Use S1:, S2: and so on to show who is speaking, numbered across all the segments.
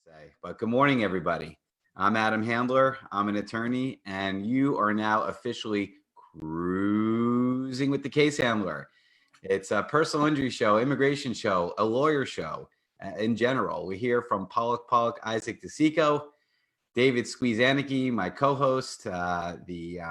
S1: say. But good morning, everybody. I'm Adam Handler. I'm an attorney, and you are now officially cruising with the case handler. It's a personal injury show, immigration show, a lawyer show in general. We hear from Pollack, Isaac DeSico, David Squeeze Annakie, my co-host, the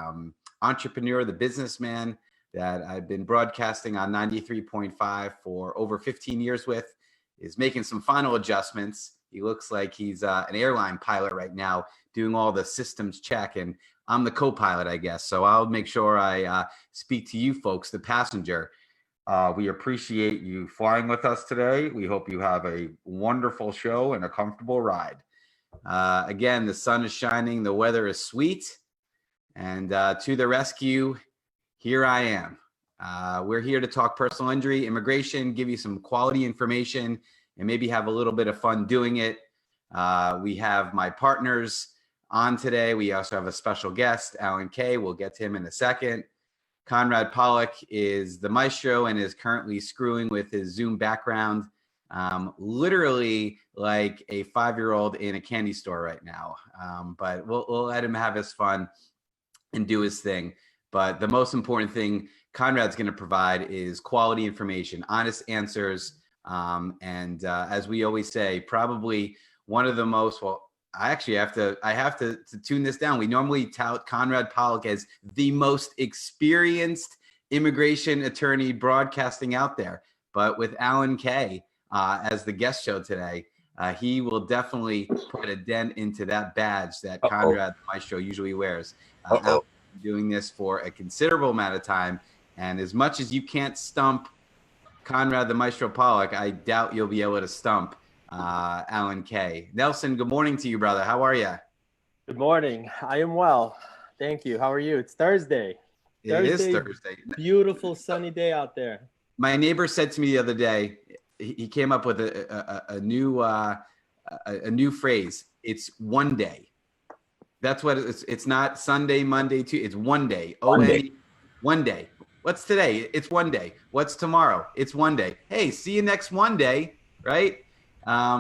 S1: entrepreneur, the businessman that I've been broadcasting on 93.5 for over 15 years with, is making some final adjustments. He looks like he's an airline pilot right now, doing all the systems check, and I'm the co-pilot, I guess. So I'll make sure I speak to you folks, the passenger. We appreciate you flying with us today. We hope you have a wonderful show and a comfortable ride. Again, the sun is shining, the weather is sweet, and to the rescue, here I am. We're here to talk personal injury, immigration, give you some quality information, and maybe have a little bit of fun doing it. We have my partners on today. We also have a special guest, Annakie. We'll get to him in a second. Conrad Pollack is the maestro and is currently screwing with his Zoom background, literally like a 5-year-old in a candy store right now. But we'll let him have his fun and do his thing. But the most important thing Conrad's going to provide is quality information, honest answers, and as we always say, probably one of the most, well, I have to tune this down. We normally tout Conrad Pollack as the most experienced immigration attorney broadcasting out there. But with Annakie as the guest show today, he will definitely put a dent into that badge that Conrad the Maestro usually wears. Doing this for a considerable amount of time, and as much as you can't stump Conrad the Maestro Pollack, I doubt you'll be able to stump Annakie. Nelson, good morning to you, brother. How are you?
S2: Good morning. I am well. Thank you. How are you? It's Thursday.
S1: It is Thursday.
S2: Beautiful sunny day out there.
S1: My neighbor said to me the other day, he came up with a new phrase. It's one day. That's what it's not Sunday, Monday, Tuesday. It's one day. One day. What's today? It's one day. What's tomorrow? It's one day. Hey, see you next one day, right?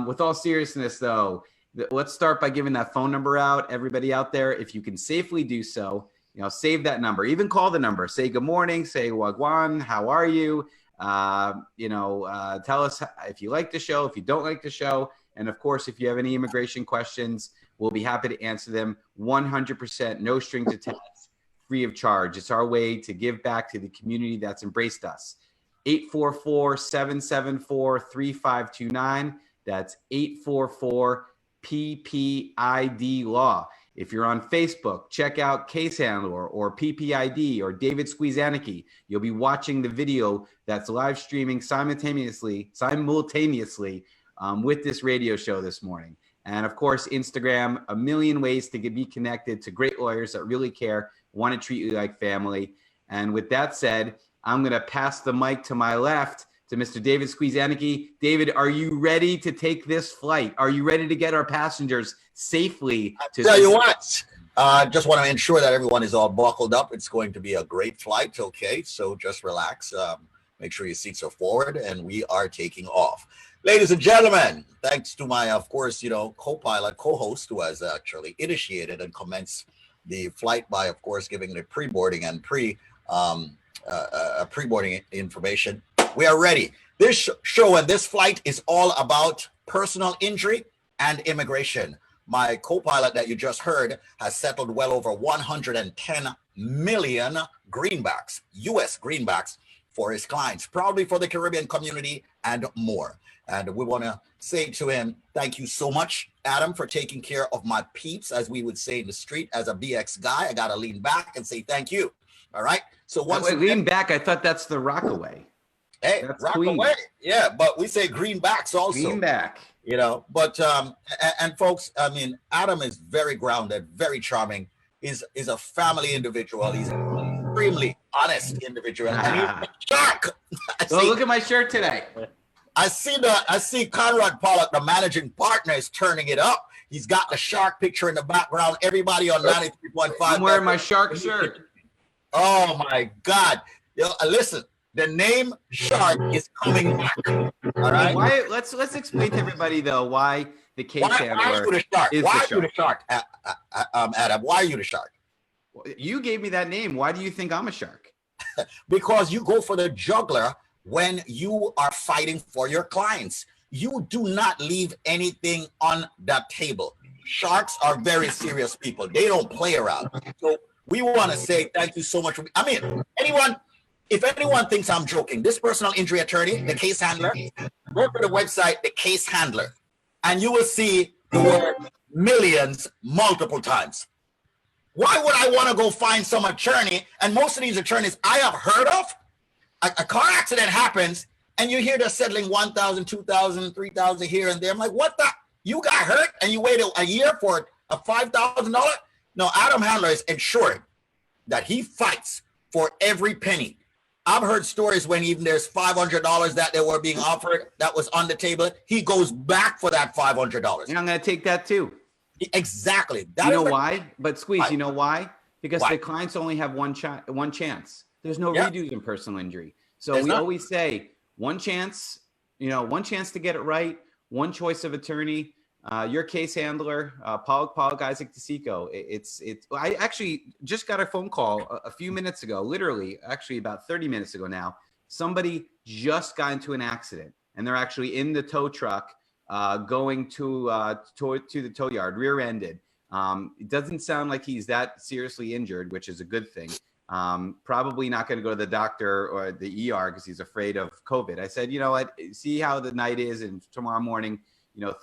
S1: With all seriousness, though, let's start by giving that phone number out. Everybody out there, if you can safely do so, save that number. Even call the number. Say good morning. Say wagwan. How are you? Tell us if you like the show, if you don't like the show, and of course, if you have any immigration questions, we'll be happy to answer them 100%, no strings attached, free of charge. It's our way to give back to the community that's embraced us. 844-774-3529. That's 844-PPID-LAW. If you're on Facebook, check out Case Handler or PPID or David Squeeze Annakie. You'll be watching the video that's live streaming simultaneously with this radio show this morning. And of course, Instagram, a million ways to be connected to great lawyers that really care, want to treat you like family. And with that said, I'm going to pass the mic to my left to Mr. David Squeeze Annakie. David, are you ready to take this flight? Are you ready to get our passengers safely to
S3: tell you what, just want to ensure that everyone is all buckled up. It's going to be a great flight, okay? So just relax. Make sure your seats are forward, and we are taking off. Ladies and gentlemen, thanks to my, of course, co-pilot, co-host, who has actually initiated and commenced the flight by, of course, giving the pre-boarding and pre-boarding information. We are ready. This show and this flight is all about personal injury and immigration. My co-pilot that you just heard has settled well over 110 million greenbacks, U.S. greenbacks, for his clients, proudly for the Caribbean community and more. And we want to say to him, thank you so much, Adam, for taking care of my peeps, as we would say in the street. As a BX guy, I got to lean back and say thank you. All right. So once
S1: lean back, I thought that's the Rockaway.
S3: Hey, that's Rockaway. Queen. Yeah, but we say greenbacks also.
S1: Greenback.
S3: But and folks, I mean, Adam is very grounded, very charming. Is a family individual. He's an extremely honest individual. And he's a shark.
S1: Look at my shirt today.
S3: I see Conrad Pollack, the managing partner, is turning it up. He's got the shark picture in the background. Everybody on 93.5.
S1: I'm wearing my shark shirt.
S3: Oh my God. Listen, the name Shark is coming back. All right.
S1: Let's explain to everybody though why the the case handler
S3: why are you the shark?
S1: is
S3: Why
S1: the
S3: are you the
S1: shark.
S3: shark, Adam? Why are you the shark?
S1: You gave me that name. Why do you think I'm a shark?
S3: Because you go for the juggler when you are fighting for your clients. You do not leave anything on the table. Sharks are very serious people. They don't play around. So we want to say thank you so much. I mean, if anyone thinks I'm joking, this personal injury attorney, the case handler, go to the website, the case handler, and you will see the word millions multiple times. Why would I want to go find some attorney? And most of these attorneys I have heard of, a car accident happens and you hear they're settling 1,000, 2,000, 3,000 here and there. I'm like, what the? You got hurt and you waited a year for a $5,000? No, Adam Handler is ensuring that he fights for every penny. I've heard stories when even there's $500 that they were being offered that was on the table. He goes back for that $500.
S1: And I'm going to take that too.
S3: Exactly.
S1: You know why? But Squeeze, you know why? Because
S3: Why?
S1: the clients only have one chance. There's no
S3: Yeah.
S1: redos in personal injury. So
S3: There's
S1: we
S3: not.
S1: always say one chance, one chance to get it right, one choice of attorney. Your case handler, Pollack Isaac DeSico. I actually just got a phone call a few minutes ago, literally, actually about 30 minutes ago now. Somebody just got into an accident and they're actually in the tow truck going to the tow yard, rear-ended. It doesn't sound like he's that seriously injured, which is a good thing. Probably not going to go to the doctor or the ER because he's afraid of COVID. I said, you know what, see how the night is, and tomorrow morning, you're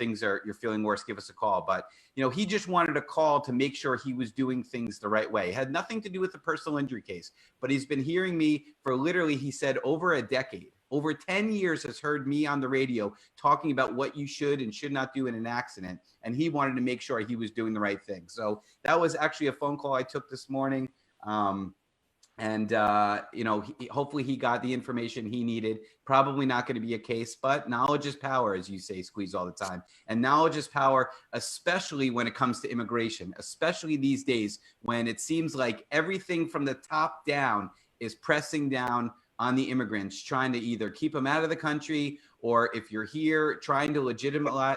S1: feeling worse, give us a call. But, he just wanted a call to make sure he was doing things the right way. It had nothing to do with the personal injury case, but he's been hearing me for literally, he said, over a decade. Over 10 years has heard me on the radio talking about what you should and should not do in an accident. And he wanted to make sure he was doing the right thing. So that was actually a phone call I took this morning. Hopefully he got the information he needed. Probably not going to be a case, but knowledge is power, as you say, Squeeze, all the time. And knowledge is power, especially when it comes to immigration, especially these days when it seems like everything from the top down is pressing down on the immigrants, trying to either keep them out of the country, or if you're here, trying to legitimize,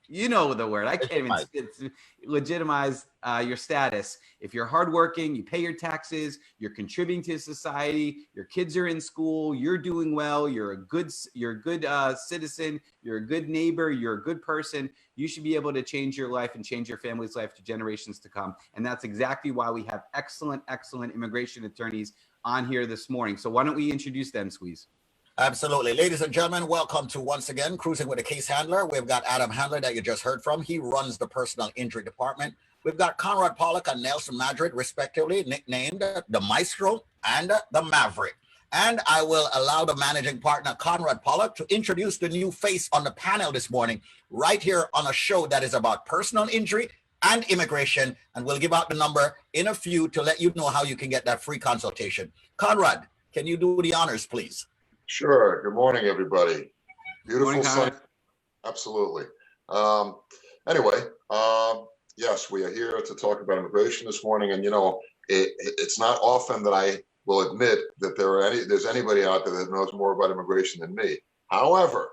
S1: you know the word, I can't even legitimize your status. If you're hardworking, you pay your taxes, you're contributing to society, your kids are in school, you're doing well, you're a good citizen, you're a good neighbor, you're a good person, you should be able to change your life and change your family's life to generations to come. And that's exactly why we have excellent immigration attorneys on here this morning. So why don't we introduce them, Squeeze?
S3: Absolutely. Ladies and gentlemen, welcome to once again Cruising with a Case Handler. We've got Adam Handler that you just heard from. He runs the personal injury department. We've got Conrad, Pollack, and Nelson Madrid, respectively, nicknamed the Maestro and the Maverick. And I will allow the managing partner, Conrad Pollack, to introduce the new face on the panel this morning, right here on a show that is about personal injury and immigration. And we'll give out the number in a few to let you know how you can get that free consultation. Conrad, can you do the honors, please?
S4: Sure. Good morning, everybody. Beautiful
S1: Morning,
S4: sun.
S1: Conrad.
S4: Absolutely. Yes, we are here to talk about immigration this morning. And, it's not often that I will admit that there's anybody out there that knows more about immigration than me. However,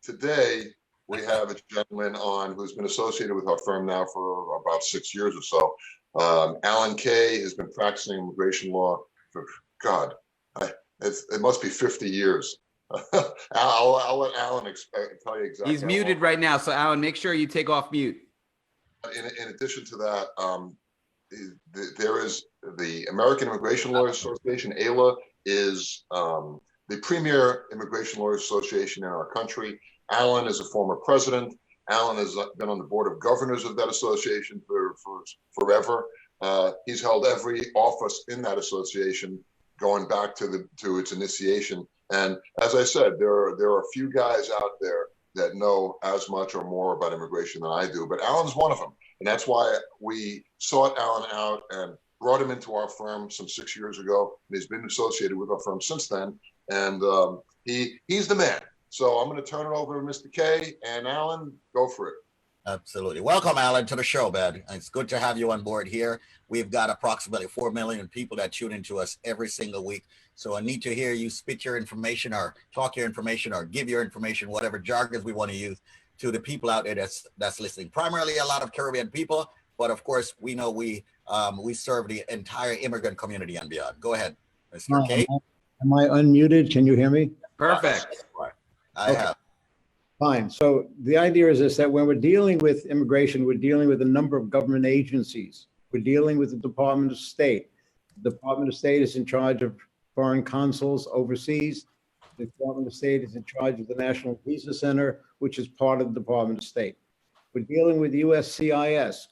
S4: today we have a gentleman on who's been associated with our firm now for about 6 years or so. Alan Kay has been practicing immigration law for, God, it must be 50 years. I'll let Alan tell you exactly.
S1: He's muted right now. So Alan, make sure you take off mute.
S4: In addition to that, there is the American Immigration Lawyers Association. AILA is the premier immigration lawyers association in our country. Alan is a former president. Alan has been on the board of governors of that association for forever. He's held every office in that association going back to its initiation. And as I said, there are a few guys out there that know as much or more about immigration than I do, but Alan's one of them. And that's why we sought Alan out and brought him into our firm some 6 years ago. And he's been associated with our firm since then. And he's the man. So I'm going to turn it over to Mr. K, and Alan, go for it.
S3: Absolutely. Welcome, Alan, to the show, man. It's good to have you on board here. We've got approximately 4 million people that tune into us every single week. So I need to hear you spit your information or talk your information or give your information, whatever jargons we want to use, to the people out there that's listening. Primarily a lot of Caribbean people, but of course we know we serve the entire immigrant community and beyond. Go ahead, Mr. K.
S5: Am I unmuted? Can you hear me?
S1: Perfect.
S3: I have.
S5: Fine. So the idea is this, that when we're dealing with immigration, we're dealing with a number of government agencies. We're dealing with the Department of State. The Department of State is in charge of foreign consuls overseas. The Department of State is in charge of the National Visa Center, which is part of the Department of State. We're dealing with USCIS.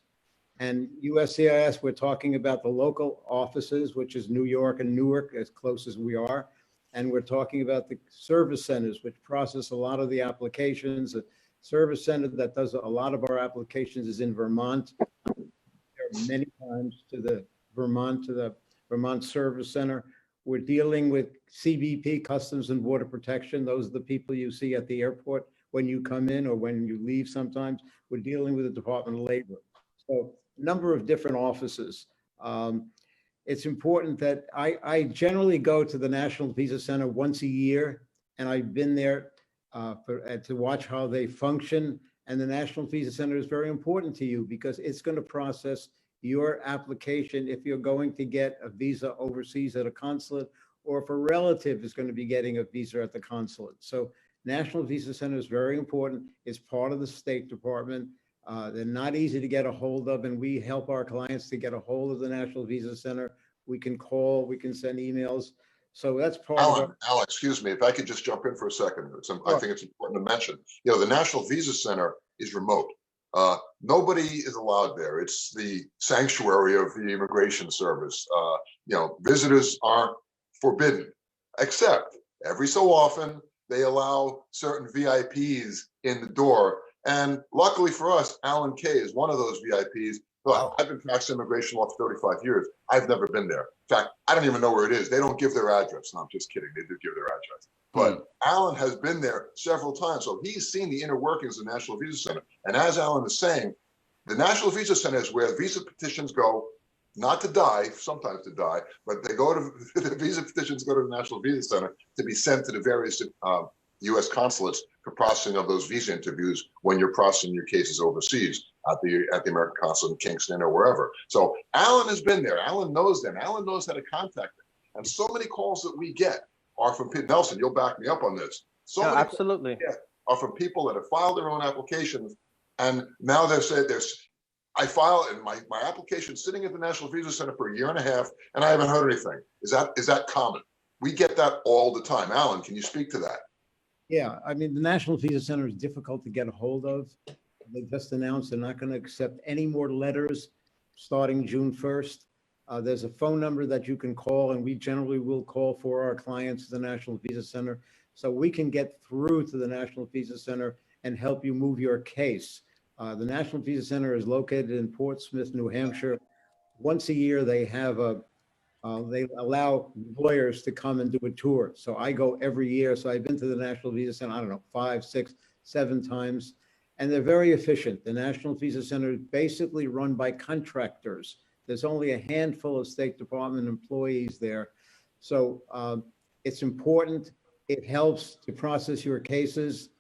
S5: And USCIS, we're talking about the local offices, which is New York and Newark, as close as we are. And we're talking about the service centers, which process a lot of the applications. The service center that does a lot of our applications is in Vermont. There are many times to the Vermont Service Center. We're dealing with CBP, Customs and Border Protection. Those are the people you see at the airport when you come in or when you leave sometimes. We're dealing with the Department of Labor. So a number of different offices. It's important that I generally go to the National Visa Center once a year, and I've been there to watch how they function. And the National Visa Center is very important to you because it's going to process your application if you're going to get a visa overseas at a consulate, or if a relative is going to be getting a visa at the consulate. So National Visa Center is very important. It's part of the State Department. They're not easy to get a hold of, and we help our clients to get a hold of the National Visa Center. We can call, we can send emails. So that's part of
S4: Alan, excuse me, if I could just jump in for a second. I think it's important to mention, you know, the National Visa Center is remote. Nobody is allowed there. It's the sanctuary of the Immigration Service. You know, visitors aren't forbidden, except every so often they allow certain VIPs in the door. And luckily for us, Alan K is one of those VIPs. But I've been practicing immigration law for 35 years. I've never been there. In fact, I don't even know where it is. They don't give their address. No, I'm just kidding. They do give their address. But Alan has been there several times. So he's seen the inner workings of the National Visa Center. And as Alan is saying, the National Visa Center is where visa petitions go, not to die, sometimes to die, but they go to, the visa petitions go to the National Visa Center to be sent to the various U.S. consulates for processing of those visa interviews when you're processing your cases overseas at the American consulate in Kingston or wherever. So Alan has been there. Alan knows them. Alan knows how to contact them. And so many calls that we get are from people. Nelson, you'll back me up on this. So many
S2: absolutely
S4: are from people that have filed their own applications, and now they've said I file and my application sitting at the National Visa Center for a year and a half, and I haven't heard anything. Is that common? We get that all the time. Alan, can you speak to that?
S5: Yeah, I mean, the National Visa Center is difficult to get a hold of. They just announced they're not going to accept any more letters starting June 1st. There's a phone number that you can call, and we generally will call for our clients to the National Visa Center so we can get through to the National Visa Center and help you move your case. The National Visa Center is located in Portsmouth, New Hampshire. Once a year, they have they allow lawyers to come and do a tour. So I go every year. So I've been to the National Visa Center, I don't know, 5, 6, 7 times. And they're very efficient. The National Visa Center is basically run by contractors. There's only a handful of State Department employees there. So it's important. It helps to process your cases.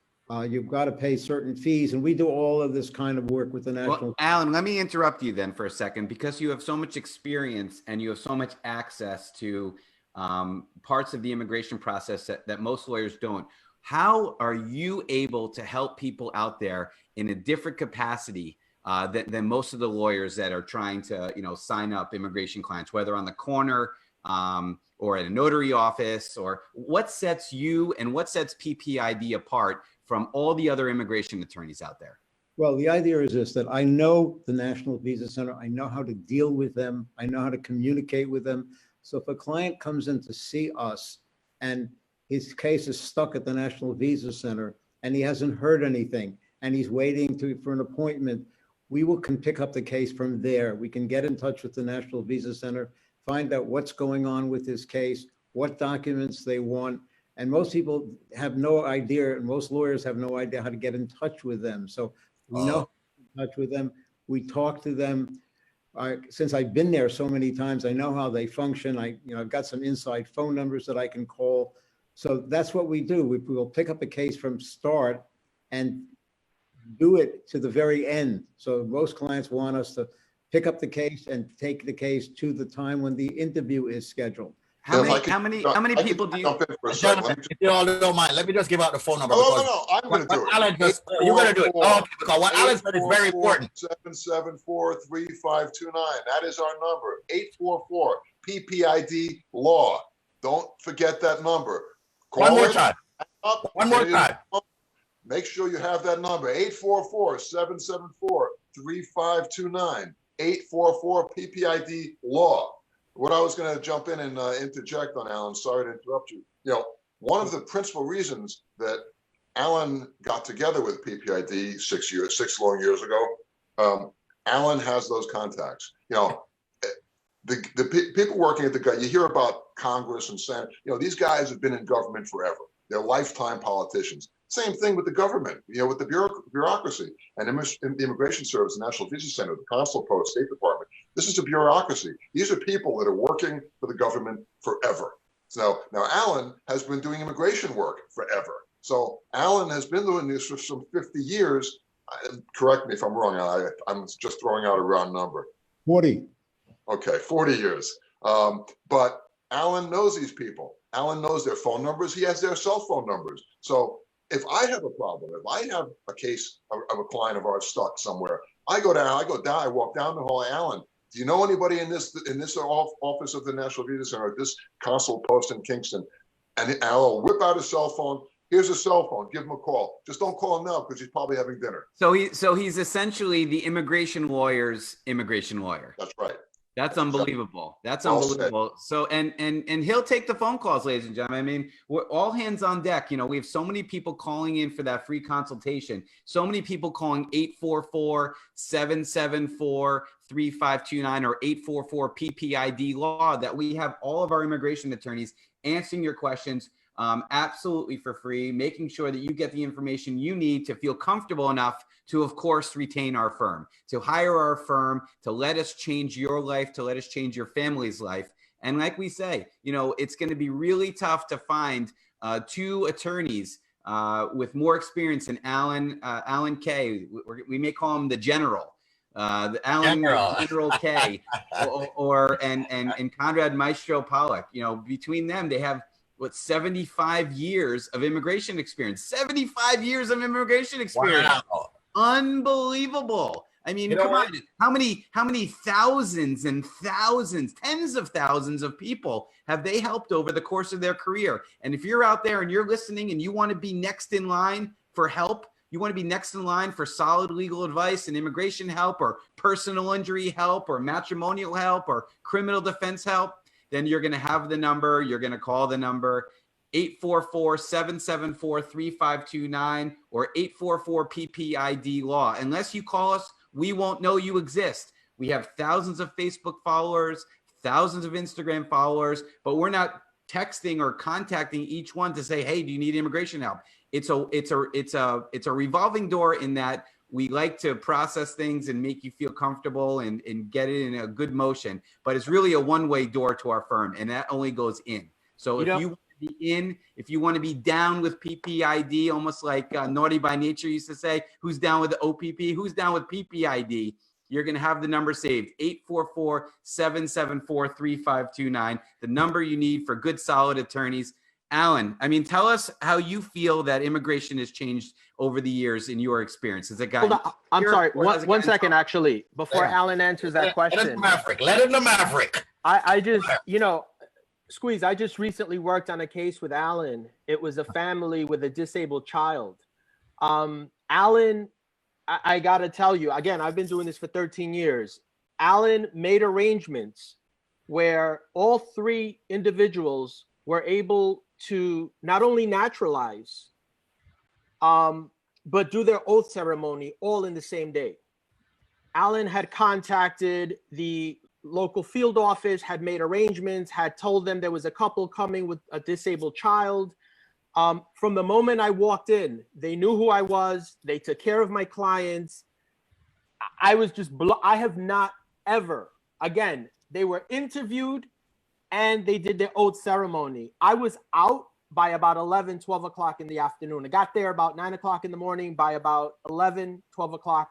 S5: You've got to pay certain fees. And we do all of this kind of work with the National.
S1: Well, Alan, let me interrupt you then for a second, because you have so much experience and you have so much access to parts of the immigration process that most lawyers don't. How are you able to help people out there in a different capacity than most of the lawyers that are trying to, sign up immigration clients, whether on the corner or at a notary office? Or what sets you and what sets PPID apart from all the other immigration attorneys out there?
S5: Well, the idea is this, that I know the National Visa Center. I know how to deal with them. I know how to communicate with them. So if a client comes in to see us and his case is stuck at the National Visa Center and he hasn't heard anything and he's waiting for an appointment, we can pick up the case from there. We can get in touch with the National Visa Center, find out what's going on with his case, what documents they want. And most people have no idea, and most lawyers have no idea how to get in touch with them. So we know how to touch with them. We talk to them. Since I've been there so many times, I know how they function. I've got some inside phone numbers that I can call. So that's what we do. We'll pick up a case from start and do it to the very end. So most clients want us to pick up the case and take the case to the time when the interview is scheduled.
S1: How many people do you?
S3: If you all don't mind, let me just give out the phone number.
S4: No, I'm going to do it.
S3: Alan you're going to do it. Oh, okay, because what Alan said is very important.
S4: 774-3529. That is our number. 844 PPID law. Don't forget that number. Call
S3: One more time. One more time.
S4: Make sure you have that number. 844-774-3529. 844 PPID law. What I was going to jump in and interject on, Alan, sorry to interrupt you. One of the principal reasons that Alan got together with PPID 6 long years ago, Alan has those contacts. The people working at you hear about Congress and Senate, these guys have been in government forever. They're lifetime politicians. Same thing with the government, with the bureaucracy and the Immigration Service, the National Visa Center, the Consul Post, State Department. This is a bureaucracy. These are people that are working for the government forever. So now Alan has been doing immigration work forever. So Alan has been doing this for some 50 years. Correct me if I'm wrong. I'm just throwing out a round number.
S5: 40.
S4: Okay, 40 years. But Alan knows these people. Alan knows their phone numbers. He has their cell phone numbers. So if I have a problem, if I have a case of a client of ours stuck somewhere, I walk down the hall. Alan, do you know anybody in this office of the National Visa Center, or this Consul Post in Kingston? And Alan will whip out his cell phone. Here's a cell phone. Give him a call. Just don't call him now because he's probably having dinner.
S1: So he's essentially the immigration lawyer's immigration lawyer.
S4: That's right.
S1: That's unbelievable. That's unbelievable. So, and he'll take the phone calls, ladies and gentlemen. I mean, we're all hands on deck. We have so many people calling in for that free consultation. So many people calling 844-774-3529 or 844 PPID law that we have all of our immigration attorneys answering your questions absolutely for free, making sure that you get the information you need to feel comfortable enough to, of course, retain our firm, to hire our firm, to let us change your life, to let us change your family's life. And like we say, it's going to be really tough to find two attorneys with more experience than Alan K. We may call him the General. General K, and Conrad Maestro Pollack. Between them, they have 75 years of immigration experience. 75 years of immigration experience.
S3: Wow.
S1: Unbelievable. I mean, come on. How many thousands and thousands, tens of thousands of people have they helped over the course of their career? And if you're out there and you're listening and you want to be next in line for help, you want to be next in line for solid legal advice and immigration help or personal injury help or matrimonial help or criminal defense help, then you're going to have the number. You're going to call the number 844-774-3529 or 844 PPID law. Unless you call us, we won't know you exist. We have thousands of Facebook followers, thousands of Instagram followers, but we're not texting or contacting each one to say, hey, do you need immigration help? It's a revolving door in that we like to process things and make you feel comfortable and get it in a good motion, but it's really a one-way door to our firm, and that only goes in. So if you want to be in, if you want to be down with PPID, almost like Naughty by Nature used to say, who's down with the OPP, who's down with PPID, you're going to have the number saved, 844-774-3529, the number you need for good, solid attorneys. Alan, I mean, tell us how you feel that immigration has changed over the years in your experience. Has it gotten
S2: I'm sorry, one second, actually, before Alan answers that question.
S3: Let him the Maverick.
S2: I just, Squeeze, I just recently worked on a case with Alan. It was a family with a disabled child. Alan, I got to tell you, again, I've been doing this for 13 years. Alan made arrangements where all three individuals were able to not only naturalize, but do their oath ceremony all in the same day. Alan had contacted the local field office, had made arrangements, had told them there was a couple coming with a disabled child. From the moment I walked in, they knew who I was. They took care of my clients. I was just, I have not ever, again, they were interviewed and they did their oath ceremony. I was out by about 11, 12 o'clock in the afternoon. I got there about 9 o'clock in the morning. By about 11, 12 o'clock,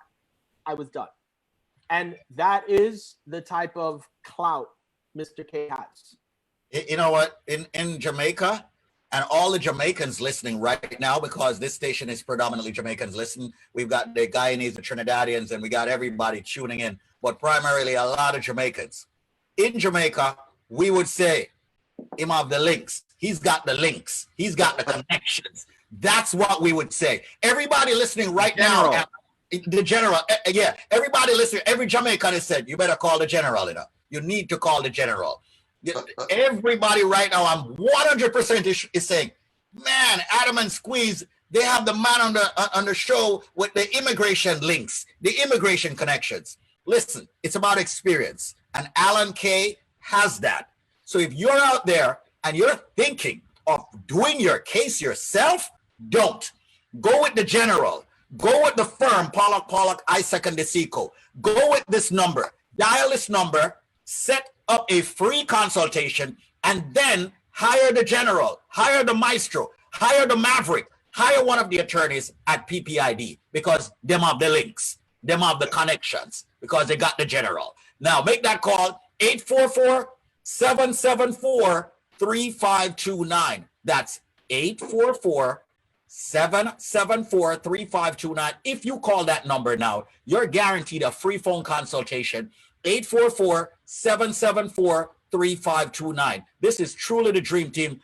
S2: I was done. And that is the type of clout Mr. K has.
S3: You know what? In Jamaica, and all the Jamaicans listening right now, because this station is predominantly Jamaicans listening. We've got the Guyanese, the Trinidadians, and we got everybody tuning in, but primarily a lot of Jamaicans. In Jamaica, we would say, him have the links. He's got the links. He's got the connections. That's what we would say. Everybody listening right now, the general, yeah, everybody listening, every Jamaican has said, you better call the general, you know. You need to call the general. Everybody right now, I'm 100% is saying, man, Adam and Squeeze, they have the man on the show with the immigration links, the immigration connections. Listen, it's about experience, and Alan K has that. So if you're out there and you're thinking of doing your case yourself, don't. Go with the general. Go with the firm, Pollack, Isaac, and DeSico. Go with this number. Dial this number, set up a free consultation, and then hire the general, hire the maestro, hire the maverick, hire one of the attorneys at PPID, because them have the links, them have the connections, because they got the general. Now make that call, 844-774-3529. That's 844-774-3529. If you call that number now, you're guaranteed a free phone consultation. 844-774-3529. This is truly the dream team.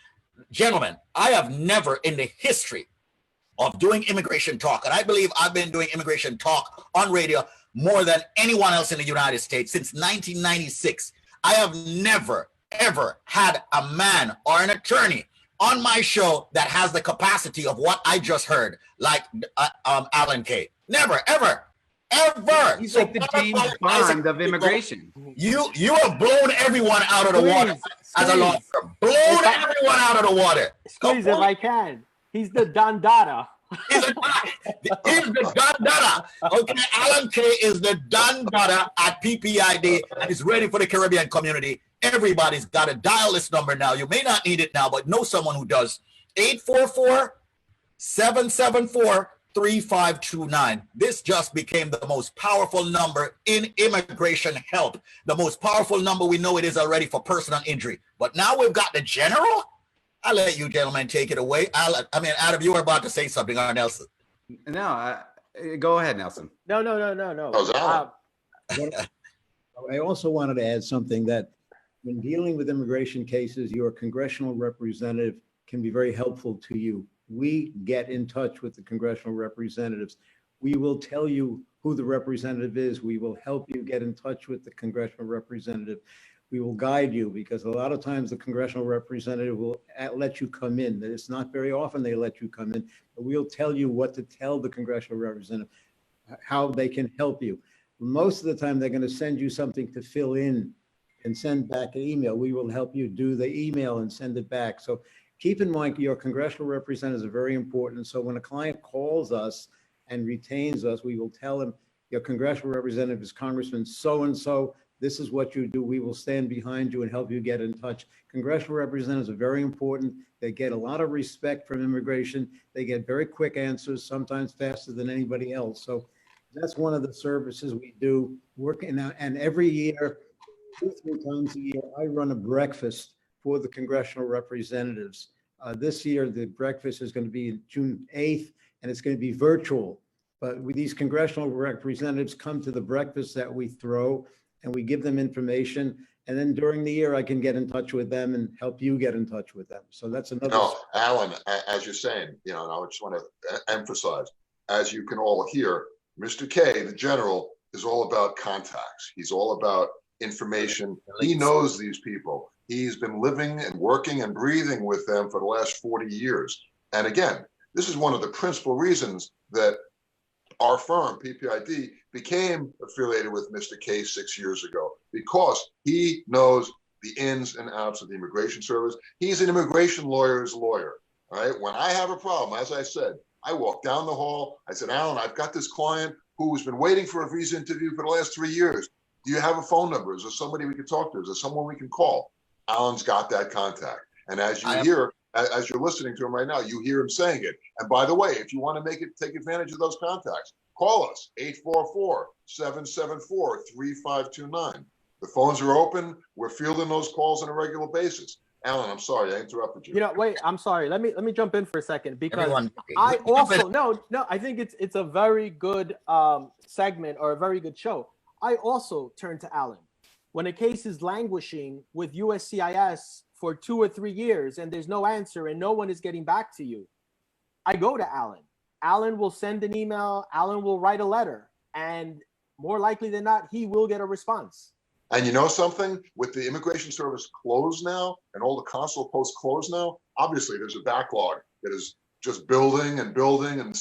S3: Gentlemen, I have never in the history of doing immigration talk, and I believe I've been doing immigration talk on radio more than anyone else in the United States since 1996. I have never, ever had a man or an attorney on my show that has the capacity of what I just heard, like Alan K. Never, ever. Ever.
S1: He's like the James Bond of immigration.
S3: You have blown everyone out of the water as a lawyer. Blown everyone out of the water.
S2: Squeeze, if I can. He's the Don Dada.
S3: He's the Don Dada. Okay, Alan K is the Don Dada at PPID, and he's ready for the Caribbean community. Everybody's got to dial this number now. You may not need it now, but know someone who does. 844-774-3529. This just became the most powerful number in immigration help. The most powerful number we know it is already for personal injury. But now we've got the general? I'll let you gentlemen take it away. Adam, you were about to say something, or Nelson?
S1: No, go ahead, Nelson.
S2: No.
S5: I also wanted to add something that when dealing with immigration cases, your congressional representative can be very helpful to you. We get in touch with the congressional representatives. We will tell you who the representative is. We will help you get in touch with the congressional representative. We will guide you, because a lot of times the congressional representative will let you come in. It's not very often they let you come in, but we'll tell you what to tell the congressional representative, how they can help you. Most of the time, they're going to send you something to fill in and send back an email. We will help you do the email and send it back. So keep in mind, your congressional representatives are very important. So when a client calls us and retains us, we will tell them, your congressional representative is Congressman so-and-so. This is what you do. We will stand behind you and help you get in touch. Congressional representatives are very important. They get a lot of respect from immigration. They get very quick answers, sometimes faster than anybody else. So that's one of the services we do. Working out, and every year, 2-3 times a year, I run a breakfast for the congressional representatives. This year, the breakfast is going to be June 8th, and it's going to be virtual. But these congressional representatives come to the breakfast that we throw, and we give them information. And then during the year, I can get in touch with them and help you get in touch with them. So that's another.
S4: No, Alan, as you're saying, and I just want to emphasize, as you can all hear, Mr. K, the general, is all about contacts. He's all about information. He knows these people. He's been living and working and breathing with them for the last 40 years. And again, this is one of the principal reasons that our firm, PPID, became affiliated with Mr. K 6 years ago, because he knows the ins and outs of the immigration service. He's an immigration lawyer's lawyer. All right. When I have a problem, as I said, I walk down the hall. I said, Alan, I've got this client who's been waiting for a visa interview for the last 3 years. Do you have a phone number? Is there somebody we can talk to? Is there someone we can call? Alan's got that contact. And as you hear, as you're listening to him right now, you hear him saying it. And by the way, if you want to take advantage of those contacts, call us, 844-774-3529. The phones are open. We're fielding those calls on a regular basis. Alan, I'm sorry, I interrupted you.
S2: You know, wait, I'm sorry. Let me jump in for a second because
S3: Everyone,
S2: I also no, I think it's a very good segment or a very good show. I also turn to Alan when a case is languishing with USCIS for 2 or 3 years and there's no answer and no one is getting back to you. I go to Alan. Alan will send an email. Alan will write a letter, and more likely than not, he will get a response.
S4: And you know something? With the immigration service closed now and all the consular posts closed now, obviously there's a backlog that is just building and building and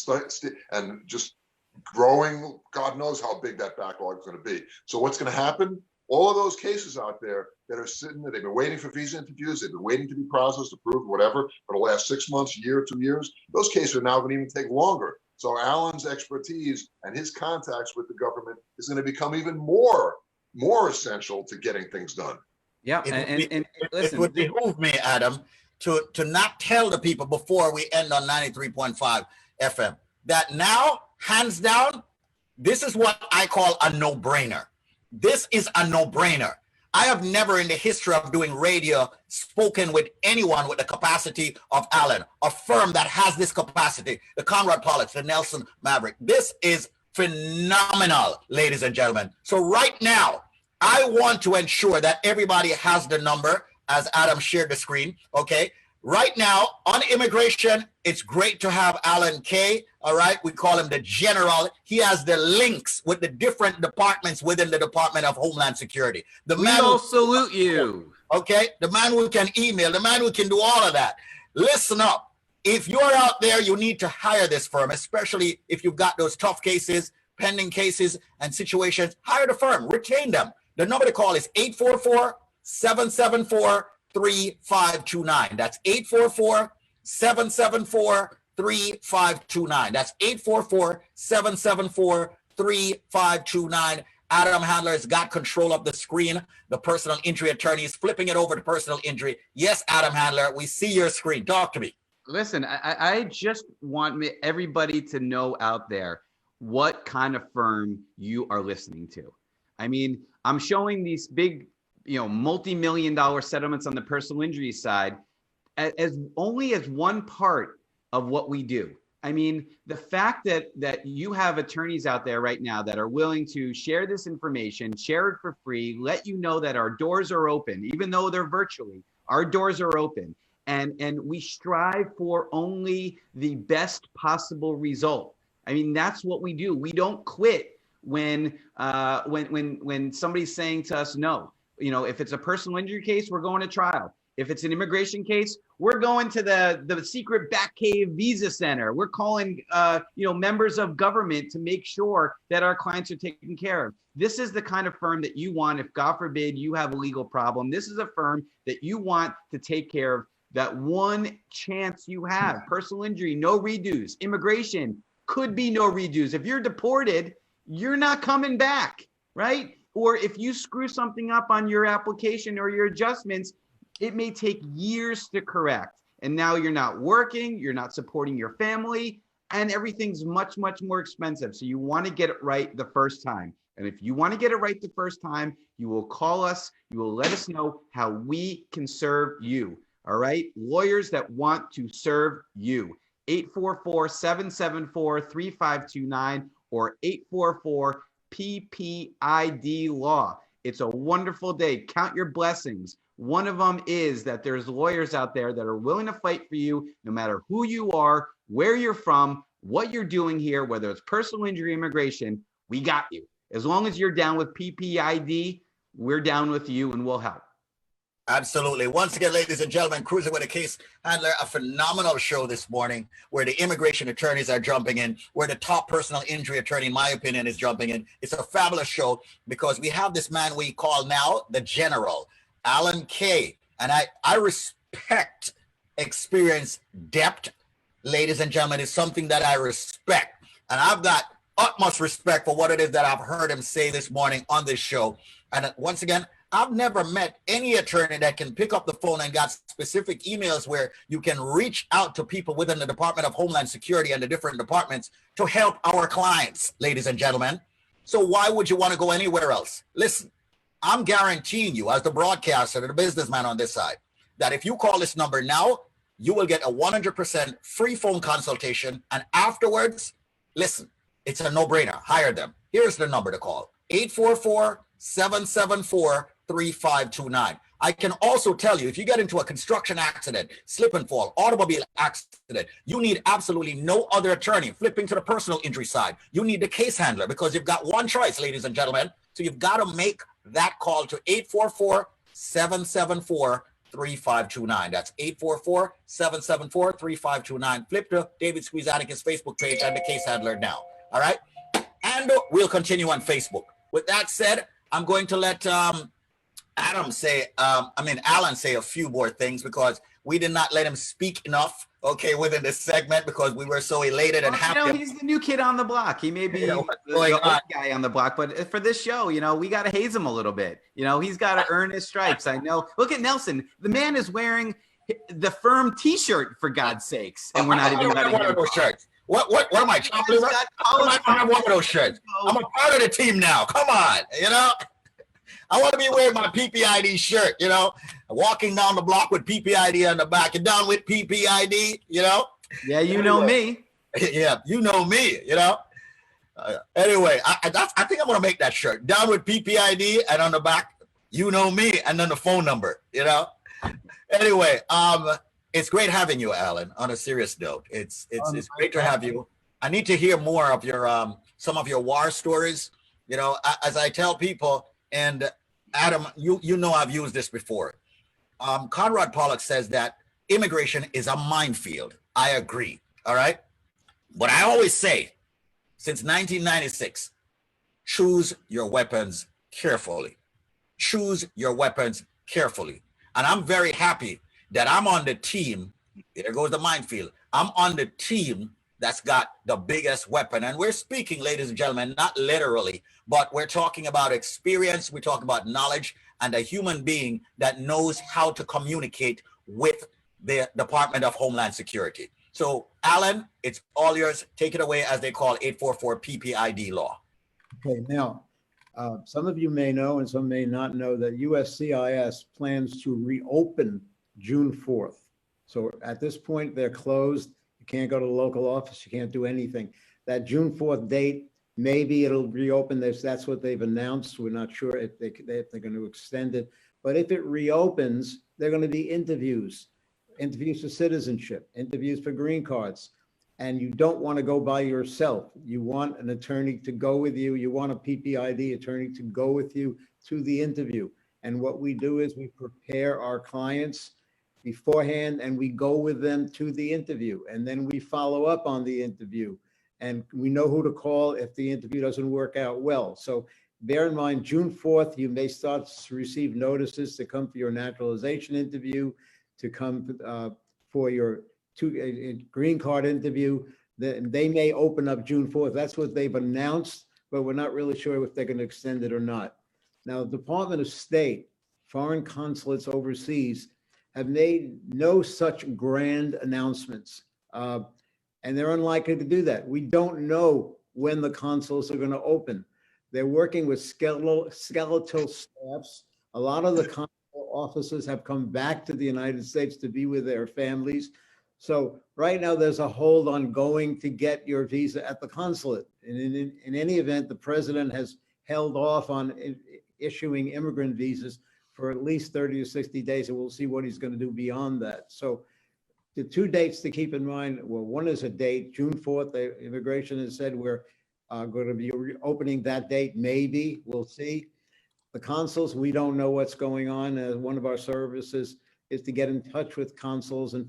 S4: just growing. God knows how big that backlog is going to be. So what's going to happen? All of those cases out there that are sitting there, they've been waiting for visa interviews, they've been waiting to be processed, approved, whatever, for the last 6 months, year, 2 years. Those cases are now going to even take longer. So Alan's expertise and his contacts with the government is going to become even more essential to getting things done.
S1: Yeah, and listen,
S3: it would behoove me, Adam, to not tell the people before we end on 93.5 FM that now, hands down, this is what I call a no-brainer. This is a no-brainer. I have never in the history of doing radio spoken with anyone with the capacity of Alan, a firm that has this capacity, the Conrad Pollack, the Nelson Maverick. This is phenomenal, ladies and gentlemen. So right now, I want to ensure that everybody has the number as Adam shared the screen, okay? Right now, on immigration, it's great to have Alan K, all right? We call him the general. He has the links with the different departments within the Department of Homeland Security.
S1: We all salute you.
S3: Okay? The man who can email, the man who can do all of that. Listen up. If you're out there, you need to hire this firm, especially if you've got those tough cases, pending cases, and situations. Hire the firm. Retain them. The number to call is 844-774-3529. That's 844-774-3529. That's 844-774-3529. Adam Handler has got control of the screen. The personal injury attorney is flipping it over to personal injury. Yes, Adam Handler, we see your screen. Talk to me.
S1: Listen, I just want everybody to know out there what kind of firm you are listening to. I mean, I'm showing these big, multi-million-dollar settlements on the personal injury side as only as one part of what we do. I mean, the fact that you have attorneys out there right now that are willing to share this information, share it for free, let you know that our doors are open, even though they're virtually, our doors are open. And we strive for only the best possible result. I mean, that's what we do. We don't quit when somebody's saying to us no. If it's a personal injury case, we're going to trial. If it's an immigration case, we're going to the secret back cave visa center. We're calling members of government to make sure that our clients are taken care of. This is the kind of firm that you want if, God forbid, you have a legal problem. This is a firm that you want to take care of that one chance you have. Personal injury, no redos. Immigration, could be no redos. If you're deported, you're not coming back, right? Or if you screw something up on your application or your adjustments, it may take years to correct. And now you're not working, you're not supporting your family, and everything's much, much more expensive. So you want to get it right the first time. And if you want to get it right the first time, you will call us, you will let us know how we can serve you. All right? Lawyers that want to serve you. 844-774-3529 or 844-PPID-LAW. It's a wonderful day. Count your blessings. One of them is that there's lawyers out there that are willing to fight for you no matter who you are, where you're from, what you're doing here, whether it's personal injury, immigration, we got you. As long as you're down with PPID, we're down with you and we'll help.
S3: Absolutely. Once again, ladies and gentlemen, Cruisin with a Case Handler, a phenomenal show this morning where the immigration attorneys are jumping in, where the top personal injury attorney, in my opinion, is jumping in. It's a fabulous show because we have this man we call now the General, Alan K. And I respect experience depth, ladies and gentlemen, is something that I respect. And I've got utmost respect for what it is that I've heard him say this morning on this show. And once again, I've never met any attorney that can pick up the phone and got specific emails where you can reach out to people within the Department of Homeland Security and the different departments to help our clients, ladies and gentlemen. So why would you want to go anywhere else? Listen, I'm guaranteeing you as the broadcaster and the businessman on this side, that if you call this number now, you will get a 100% free phone consultation. And afterwards, listen, it's a no-brainer. Hire them. Here's the number to call: 844-774-3529. I can also tell you, if you get into a construction accident, slip and fall, automobile accident, you need absolutely no other attorney. Flipping to the personal injury side, you need the case handler, because you've got one choice, ladies and gentlemen. So you've got to make that call to 844-774-3529. That's 844-774-3529. Flip to David Squeeze Annakie's Facebook page and the case handler now. All right. And we'll continue on Facebook. With that said, I'm going to let Alan say a few more things, because we did not let him speak enough, okay, within this segment, because we were so elated and happy.
S1: You know, he's the new kid on the block. He may be the old guy on the block, but for this show, you know, we got to haze him a little bit. You know, he's got to earn his stripes. I know. Look at Nelson. The man is wearing the firm T-shirt, for God's sakes, and we're not even letting him.
S3: Shirts. What am I? I have one of those shirts. I'm a part of the team now. Come on, you know. I want to be wearing my PPID shirt, you know, walking down the block with PPID on the back. And down with PPID, you know.
S1: Yeah, you know me.
S3: Yeah, you know me, you know. Anyway, I think I'm going to make that shirt. Down with PPID, and on the back, you know me, and then the phone number, you know. Anyway, it's great having you, Alan. On a serious note, it's great to have you. I need to hear more of your some of your war stories. You know, as I tell people, and Adam, you know I've used this before. Conrad Pollack says that immigration is a minefield. I agree. All right, but I always say, since 1996, choose your weapons carefully. Choose your weapons carefully. And I'm very happy that I'm on the team. There goes the minefield. I'm on the team that's got the biggest weapon. And we're speaking, ladies and gentlemen, not literally, but we're talking about experience. We talk about knowledge, and a human being that knows how to communicate with the Department of Homeland Security. So, Alan, it's all yours. Take it away, as they call 844 PPID law.
S5: Okay, now, some of you may know and some may not know that USCIS plans to reopen June 4th. So at this point, they're closed. You can't go to the local office. You can't do anything. That June 4th date, maybe it'll reopen. That's what they've announced. We're not sure if they're going to extend it. But if it reopens, there are going to be interviews for citizenship, interviews for green cards. And you don't want to go by yourself. You want an attorney to go with you. You want a PPID attorney to go with you to the interview. And what we do is we prepare our clients beforehand, and we go with them to the interview. And then we follow up on the interview. And we know who to call if the interview doesn't work out well. So bear in mind, June 4th, you may start to receive notices to come for your naturalization interview, to come for your green card interview. They may open up June 4th. That's what they've announced, but we're not really sure if they're going to extend it or not. Now, the Department of State, foreign consulates overseas have made no such grand announcements, and they're unlikely to do that. We don't know when the consulates are going to open. They're working with skeletal staffs. A lot of the consular officers have come back to the United States to be with their families. So right now, there's a hold on going to get your visa at the consulate. And in any event, the president has held off on issuing immigrant visas for at least 30 or 60 days, and we'll see what he's going to do beyond that. So the two dates to keep in mind, well, one is a date, June 4th, the immigration has said we're going to be opening that date, maybe, we'll see. The consuls, we don't know what's going on. One of our services is to get in touch with consuls and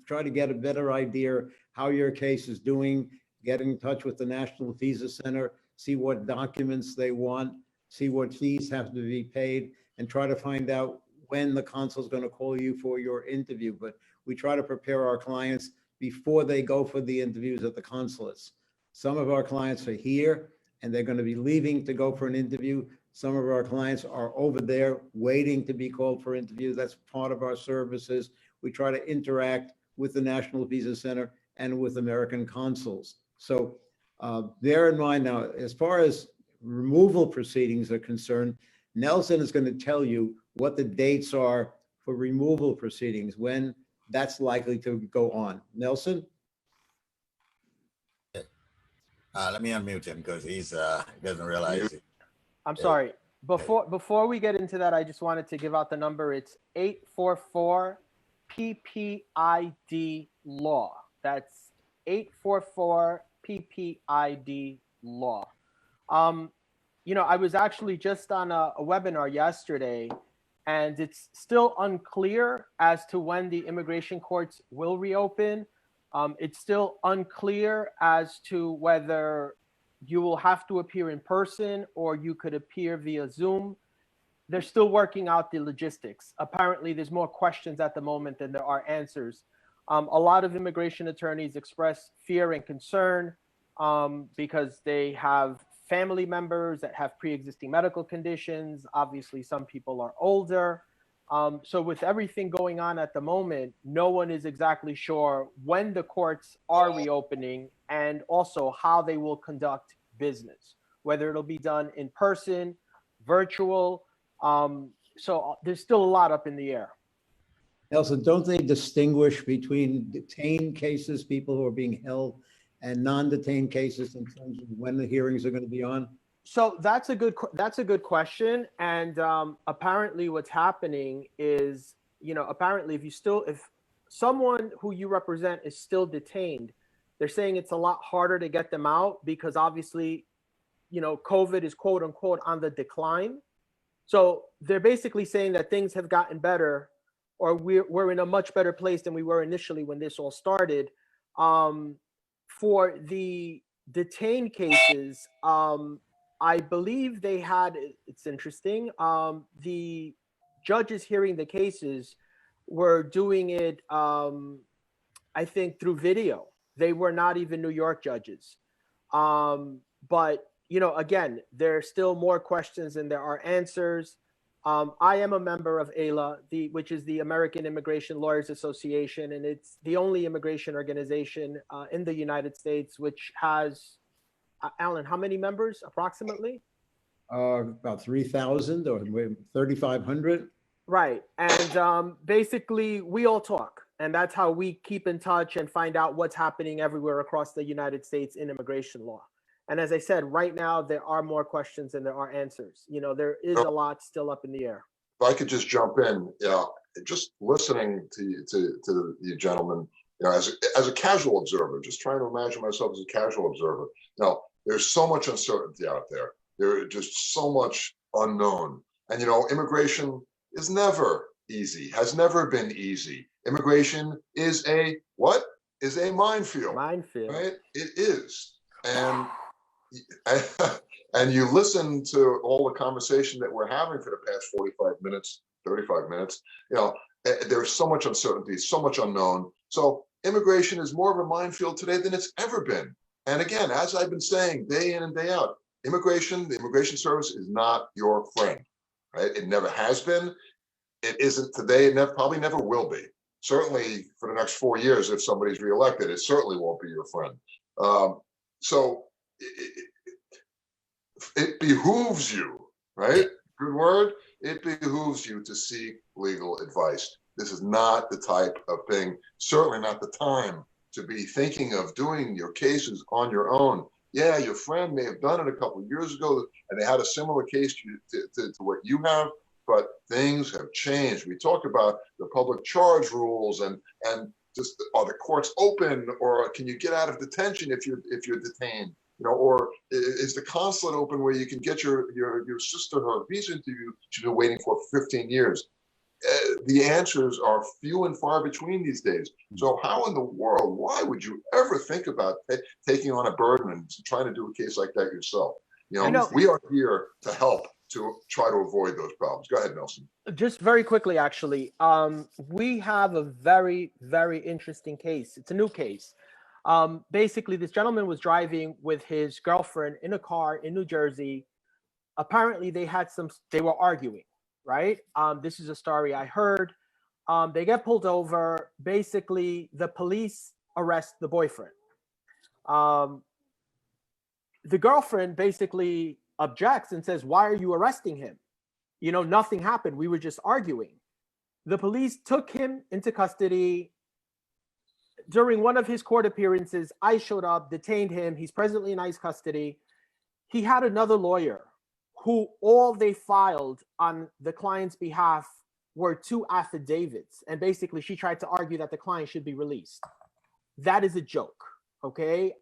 S5: try to get a better idea how your case is doing, get in touch with the National Visa Center, see what documents they want, see what fees have to be paid, and try to find out when the consul is going to call you for your interview. But we try to prepare our clients before they go for the interviews at the consulates. Some of our clients are here and they're going to be leaving to go for an interview. Some of our clients are over there waiting to be called for interviews. That's part of our services. We try to interact with the National Visa Center and with American consuls. So bear in mind now, as far as removal proceedings are concerned, Nelson is going to tell you what the dates are for removal proceedings, when that's likely to go on. Nelson?
S3: Let me unmute him because he doesn't realize it.
S2: I'm sorry. Before we get into that, I just wanted to give out the number. It's 844 PPID law. That's 844 PPID law. You know, I was actually just on a webinar yesterday, and it's still unclear as to when the immigration courts will reopen. It's still unclear as to whether you will have to appear in person or you could appear via Zoom. They're still working out the logistics. Apparently, there's more questions at the moment than there are answers. A lot of immigration attorneys express fear and concern because they have family members that have pre-existing medical conditions. Obviously, some people are older. So with everything going on at the moment, no one is exactly sure when the courts are reopening and also how they will conduct business, whether it'll be done in person, virtual. So there's still a lot up in the air.
S5: Nelson, don't they distinguish between detained cases, people who are being held, and non-detained cases in terms of when the hearings are going to be on?
S2: So that's a good question. And apparently what's happening is, you know, apparently if someone who you represent is still detained, they're saying it's a lot harder to get them out because obviously, you know, COVID is quote unquote on the decline. So they're basically saying that things have gotten better, or we're in a much better place than we were initially when this all started. For the detained cases, I believe they had, it's interesting, the judges hearing the cases were doing it, I think, through video. They were not even New York judges. But, you know, again, there's still more questions than there are answers. I am a member of AILA, which is the American Immigration Lawyers Association, and it's the only immigration organization in the United States which has, Alan, how many members approximately?
S5: About 3,000 or 3,500.
S2: Right. And basically, we all talk. And that's how we keep in touch and find out what's happening everywhere across the United States in immigration law. And as I said, right now, there are more questions than there are answers. You know, there is a lot still up in the air.
S4: If I could just jump in, just listening to you gentlemen, you know, as a casual observer, just trying to imagine myself as a casual observer. You know, there's so much uncertainty out there. There's just so much unknown. And, you know, immigration is never easy, has never been easy. Immigration is a what? Is a minefield.
S2: Minefield. Right?
S4: It is. And you listen to all the conversation that we're having for the past 45 minutes, 35 minutes, you know, there's so much uncertainty, so much unknown. So immigration is more of a minefield today than it's ever been. And again, as I've been saying day in and day out, the immigration service is not your friend, right? It never has been. It isn't today. It probably never will be. Certainly for the next 4 years, if somebody's reelected, it certainly won't be your friend. So it behooves you, right? Good word. It behooves you to seek legal advice. This is not the type of thing, certainly not the time to be thinking of doing your cases on your own. Yeah, your friend may have done it a couple of years ago and they had a similar case to what you have, but things have changed. We talk about the public charge rules and just, are the courts open, or can you get out of detention if you're detained? You know, or is the consulate open where you can get your sister her visa interview she's been waiting for 15 years? The answers are few and far between these days. So how in the world, why would you ever think about taking on a burden and trying to do a case like that yourself? You know, we are here to help. to try to avoid those problems. Go ahead, Nelson.
S2: Just very quickly, actually, we have a very, very interesting case. It's a new case. Basically, this gentleman was driving with his girlfriend in a car in New Jersey. Apparently, they were arguing, right? This is a story I heard. They get pulled over. Basically, the police arrest the boyfriend. The girlfriend basically objects and says, "Why are you arresting him? You know, nothing happened. We were just arguing." The police took him into custody. During one of his court appearances, I showed up, detained him. He's presently in ICE custody. He had another lawyer who all they filed on the client's behalf were 2 affidavits. And basically, she tried to argue that the client should be released. That is a joke. Okay.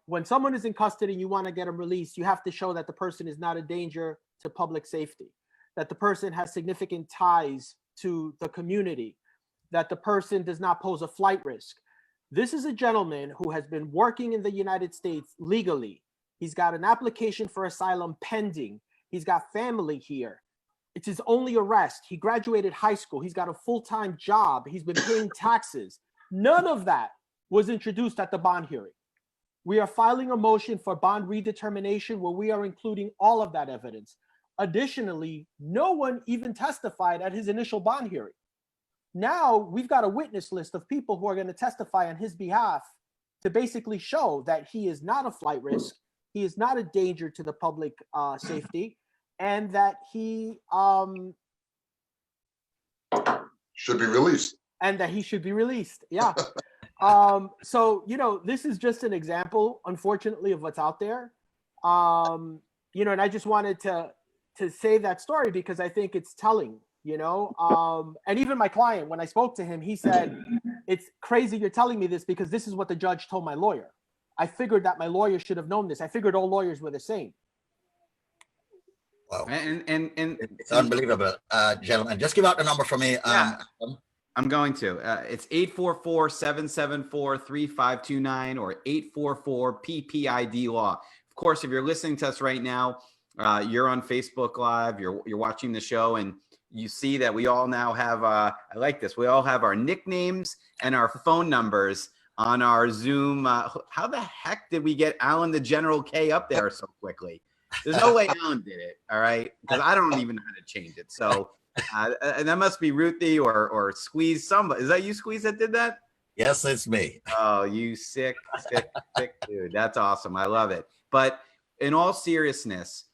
S2: When someone is in custody and you want to get them released, you have to show that the person is not a danger to public safety, that the person has significant ties to the community, that the person does not pose a flight risk. This is a gentleman who has been working in the United States legally. He's got an application for asylum pending. He's got family here. It's his only arrest. He graduated high school. He's got a full-time job. He's been paying taxes. None of that was introduced at the bond hearing. We are filing a motion for bond redetermination where we are including all of that evidence. Additionally, no one even testified at his initial bond hearing. Now we've got a witness list of people who are going to testify on his behalf to basically show that he is not a flight risk, he is not a danger to the public safety, and that he
S4: should be released.
S2: Yeah. So, you know, this is just an example, unfortunately, of what's out there. You know, and I just wanted to say that story because I think it's telling, you know. And even my client, when I spoke to him, he said, "It's crazy you're telling me this because this is what the judge told my lawyer. I figured that my lawyer should have known this. I figured all lawyers were the same."
S3: Wow.
S1: And
S3: It's unbelievable. Gentlemen, just give out the number for me.
S1: Yeah. I'm going to. It's 844-774-3529 or 844-PPID-LAW. Of course, if you're listening to us right now, you're on Facebook Live, you're watching the show, and you see that we all now have, I like this, we all have our nicknames and our phone numbers on our Zoom. How the heck did we get Alan the General K up there so quickly? There's no way Alan did it, all right? Because I don't even know how to change it. So and that must be Ruthie or Squeeze. Somebody, is that you, Squeeze, that did that?
S3: Yes, it's me.
S1: Oh, you sick dude. That's awesome. I love it. But in all seriousness,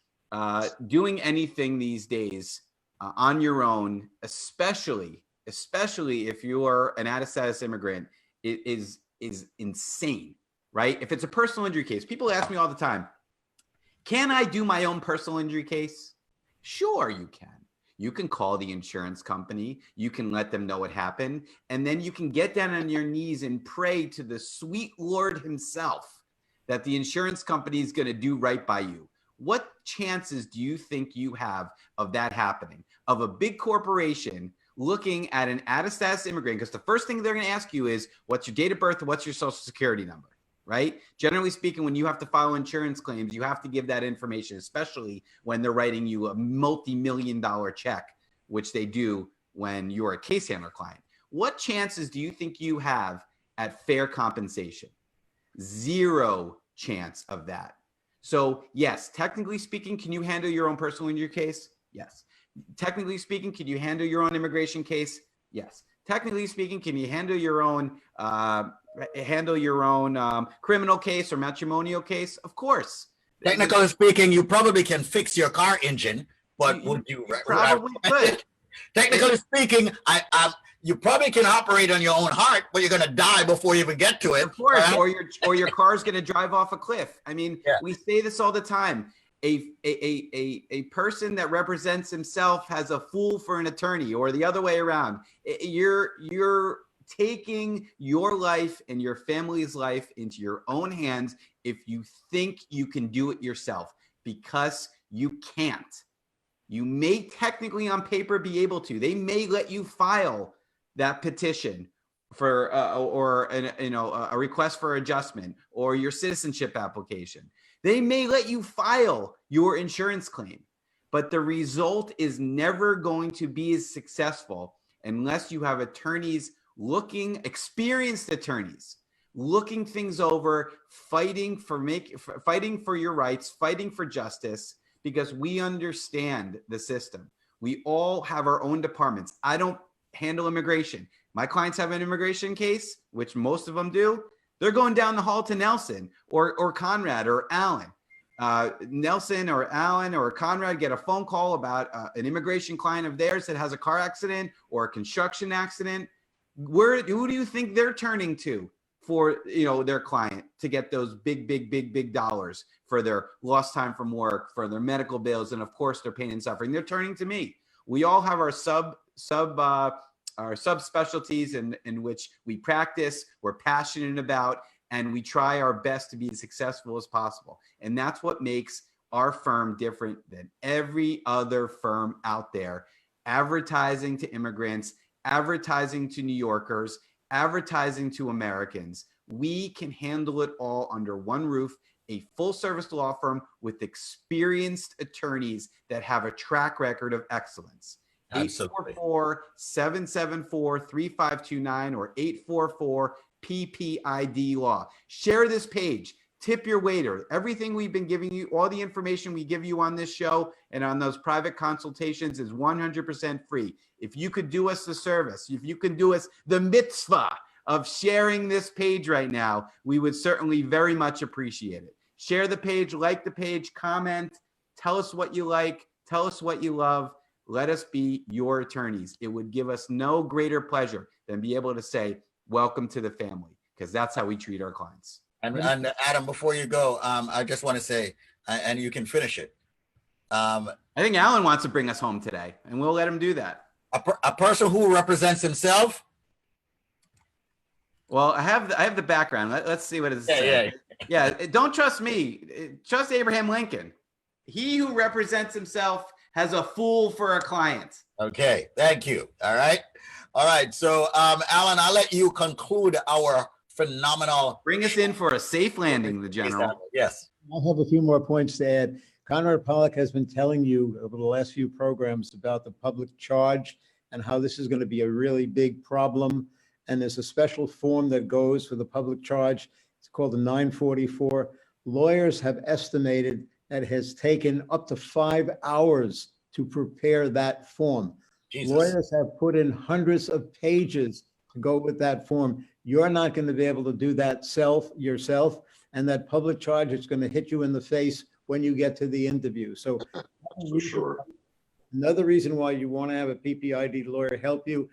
S1: doing anything these days on your own, especially if you're an out-of-status immigrant, is insane, right? If it's a personal injury case, people ask me all the time, can I do my own personal injury case? Sure, you can. You can call the insurance company. You can let them know what happened. And then you can get down on your knees and pray to the sweet Lord himself that the insurance company is going to do right by you. What chances do you think you have of that happening? Of a big corporation looking at an out-of-status immigrant? Because the first thing they're going to ask you is, what's your date of birth and what's your social security number? Right? Generally speaking, when you have to file insurance claims, you have to give that information, especially when they're writing you a multi-million-dollar check, which they do when you're a case handler client. What chances do you think you have at fair compensation? Zero chance of that. So yes, technically speaking, can you handle your own personal injury case? Yes. Technically speaking, can you handle your own immigration case? Yes. Technically speaking, can you handle your own criminal case or matrimonial case? Of course.
S3: Technically speaking, you probably can fix your car engine, but would you
S1: probably could?
S3: Technically speaking, you probably can operate on your own heart, but you're going to die before you even get to it.
S1: Of course, right? or your car's going to drive off a cliff. I mean, yeah. We say this all the time. A person that represents himself has a fool for an attorney, or the other way around. You're taking your life and your family's life into your own hands if you think you can do it yourself, because you can't. You may technically on paper be able to. They may let you file that petition for a request for adjustment or your citizenship application. They may let you file your insurance claim, but the result is never going to be as successful unless you have attorneys experienced attorneys looking things over, fighting for your rights, fighting for justice, because we understand the system. We all have our own departments. I don't handle immigration. My clients have an immigration case, which most of them do. They're going down the hall to Nelson or Conrad or Alan. Nelson or Alan or Conrad get a phone call about an immigration client of theirs that has a car accident or a construction accident. Who do you think they're turning to for their client to get those big dollars for their lost time from work, for their medical bills, and of course their pain and suffering? They're turning to me. We all have our subspecialties in which we practice, we're passionate about, and we try our best to be as successful as possible. And that's what makes our firm different than every other firm out there, advertising to immigrants, advertising to New Yorkers, advertising to Americans. We can handle it all under one roof, a full service law firm with experienced attorneys that have a track record of excellence. 844-774-3529 or 844-PPID law. Share this page. Tip your waiter. Everything we've been giving you, all the information we give you on this show and on those private consultations is 100% free. If you could do us the service, if you could do us the mitzvah of sharing this page right now, we would certainly very much appreciate it. Share the page, like the page, comment, tell us what you like, tell us what you love. Let us be your attorneys. It would give us no greater pleasure than be able to say, welcome to the family, because that's how we treat our clients.
S3: And Adam, before you go, I just want to say, and you can finish it.
S1: I think Alan wants to bring us home today, and we'll let him do that.
S3: A person who represents himself.
S1: Well, I have the background. Let's see what it says. Yeah. Don't trust me. Trust Abraham Lincoln. He who represents himself has a fool for a client.
S3: Okay. Thank you. All right. So, Alan, I'll let you conclude our phenomenal.
S1: Bring us in for a safe landing, the general.
S3: Yes.
S5: I have a few more points to add. Conrad Pollack has been telling you over the last few programs about the public charge and how this is going to be a really big problem. And there's a special form that goes for the public charge. It's called the 944. Lawyers have estimated that it has taken up to 5 hours to prepare that form. Jesus. Lawyers have put in hundreds of pages to go with that form. You're not going to be able to do that yourself. And that public charge is going to hit you in the face when you get to the interview. So
S4: for sure.
S5: Another reason why you want to have a PPID lawyer help you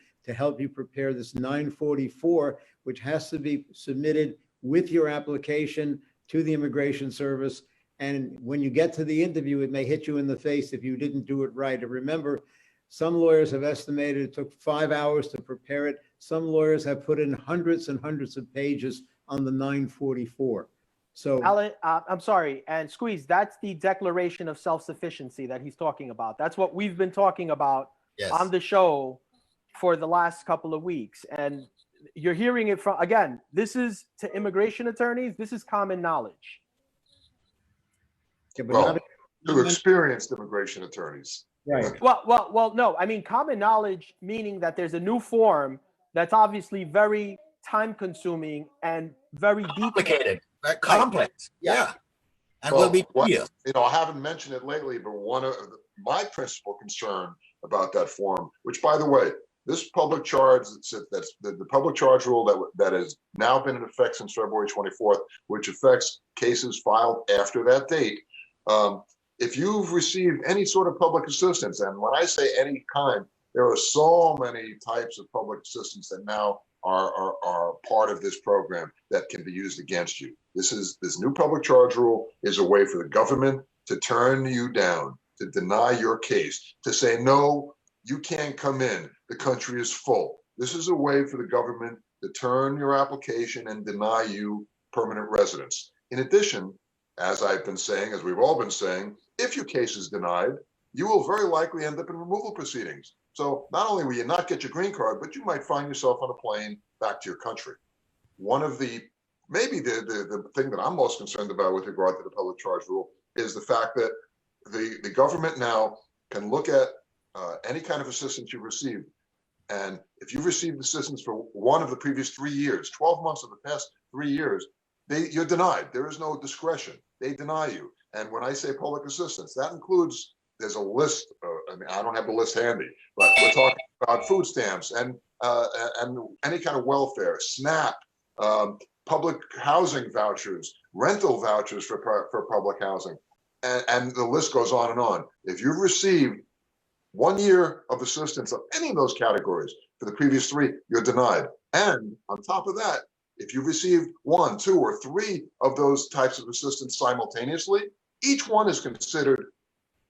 S5: prepare this 944, which has to be submitted with your application to the Immigration Service. And when you get to the interview, it may hit you in the face if you didn't do it right. And remember, some lawyers have estimated it took 5 hours to prepare it. Some lawyers have put in hundreds and hundreds of pages on the 944. So,
S2: Alan, I'm sorry, and Squeeze, that's the declaration of self-sufficiency that he's talking about. That's what we've been talking about on the show for the last couple of weeks. And you're hearing it from, again, this is to immigration attorneys, this is common knowledge.
S5: yeah, but
S4: Well,
S5: not-
S4: to experienced immigration attorneys.
S5: right.
S2: Well, no, I mean, common knowledge, meaning that there's a new form that's obviously very time consuming and very
S3: Complicated, right? Complex. Yeah. And
S4: Well,
S3: will be clear.
S4: I haven't mentioned it lately, but one of my principal concern about that form, which, by the way, this public charge that's the public charge rule that has now been in effect since February 24th, which affects cases filed after that date. If you've received any sort of public assistance, and when I say any kind, there are so many types of public assistance that now are part of this program that can be used against you. This new public charge rule is a way for the government to turn you down, to deny your case, to say, no, you can't come in. The country is full. This is a way for the government to turn your application and deny you permanent residence. In addition, as I've been saying, as we've all been saying, if your case is denied, you will very likely end up in removal proceedings. So not only will you not get your green card, but you might find yourself on a plane back to your country. One of the thing that I'm most concerned about with regard to the public charge rule is the fact that the government now can look at any kind of assistance you've received. And if you've received assistance for one of the previous 3 years, 12 months of the past 3 years, you're denied. There is no discretion. They deny you. And when I say public assistance, that includes, there's a list. I mean, I don't have the list handy, but we're talking about food stamps and any kind of welfare, SNAP, public housing vouchers, rental vouchers for public housing, and the list goes on and on. If you've received 1 year of assistance of any of those categories for the previous 3, you're denied. And on top of that, if you've received 1, 2, or 3 of those types of assistance simultaneously, each one is considered